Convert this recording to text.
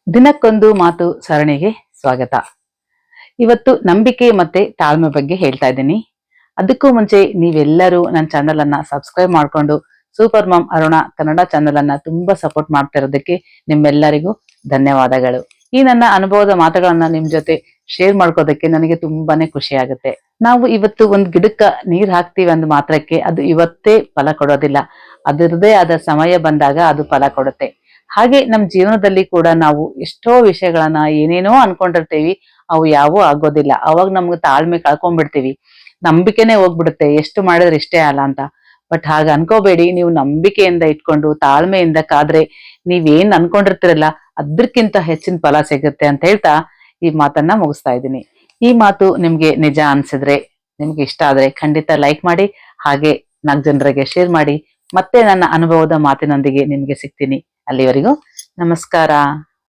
ದಿನಕ್ಕೊಂದು ಮಾತು ಸರಣಿಗೆ ಸ್ವಾಗತ. ಇವತ್ತು ನಂಬಿಕೆ ಮತ್ತೆ ತಾಳ್ಮೆ ಬಗ್ಗೆ ಹೇಳ್ತಾ ಇದ್ದೀನಿ. ಅದಕ್ಕೂ ಮುಂಚೆ ನೀವೆಲ್ಲರೂ ನನ್ನ ಚಾನೆಲ್ ಅನ್ನ ಸಬ್ಸ್ಕ್ರೈಬ್ ಮಾಡ್ಕೊಂಡು super mom Aruna Kannada channel ಅನ್ನ ತುಂಬಾ ಸಪೋರ್ಟ್ ಮಾಡ್ತಾ ಇರೋದಕ್ಕೆ ನಿಮ್ಮೆಲ್ಲರಿಗೂ ಧನ್ಯವಾದಗಳು. ಈ ನನ್ನ ಅನುಭವದ ಮಾತುಗಳನ್ನ ನಿಮ್ ಜೊತೆ ಶೇರ್ ಮಾಡ್ಕೋದಕ್ಕೆ ನನಗೆ ತುಂಬಾನೇ ಖುಷಿ ಆಗುತ್ತೆ. ನಾವು ಇವತ್ತು ಒಂದ್ ಗಿಡಕ್ಕ ನೀರ್ ಹಾಕ್ತಿವಿ ಅಂದ್ ಮಾತ್ರಕ್ಕೆ ಅದು ಇವತ್ತೇ ಫಲ ಕೊಡೋದಿಲ್ಲ. ಅದರದೇ ಆದ ಸಮಯ ಬಂದಾಗ ಅದು ಫಲ ಕೊಡುತ್ತೆ. ಹಾಗೆ ನಮ್ ಜೀವನದಲ್ಲಿ ಕೂಡ ನಾವು ಎಷ್ಟೋ ವಿಷಯಗಳನ್ನ ಏನೇನೋ ಅನ್ಕೊಂಡಿರ್ತೀವಿ, ಅವು ಯಾವೂ ಆಗೋದಿಲ್ಲ. ಅವಾಗ ನಮ್ಗೆ ತಾಳ್ಮೆ ಕಳ್ಕೊಂಡ್ಬಿಡ್ತೀವಿ, ನಂಬಿಕೆನೆ ಹೋಗ್ಬಿಡುತ್ತೆ, ಎಷ್ಟು ಮಾಡಿದ್ರೆ ಇಷ್ಟೇ ಅಲ್ಲ ಅಂತ. ಬಟ್ ಹಾಗ ಅನ್ಕೋಬೇಡಿ. ನೀವು ನಂಬಿಕೆಯಿಂದ ಇಟ್ಕೊಂಡು ತಾಳ್ಮೆಯಿಂದ ಕಾದ್ರೆ ನೀವೇನ್ ಅನ್ಕೊಂಡಿರ್ತೀರಲ್ಲ ಅದಕ್ಕಿಂತ ಹೆಚ್ಚಿನ ಫಲ ಸಿಗುತ್ತೆ ಅಂತ ಹೇಳ್ತಾ ಈ ಮಾತನ್ನ ಮುಗಿಸ್ತಾ ಇದ್ದೀನಿ. ಈ ಮಾತು ನಿಮ್ಗೆ ನಿಜ ಅನ್ಸಿದ್ರೆ, ನಿಮ್ಗೆ ಇಷ್ಟ ಆದ್ರೆ ಖಂಡಿತ ಲೈಕ್ ಮಾಡಿ, ಹಾಗೆ 4 ಜನರಿಗೆ ಶೇರ್ ಮಾಡಿ. ಮತ್ತೆ ನನ್ನ ಅನುಭವದ ಮಾತಿನೊಂದಿಗೆ ನಿಮ್ಗೆ ಸಿಗ್ತೀನಿ. ಅಲ್ಲಿವರೆಗೂ ನಮಸ್ಕಾರ.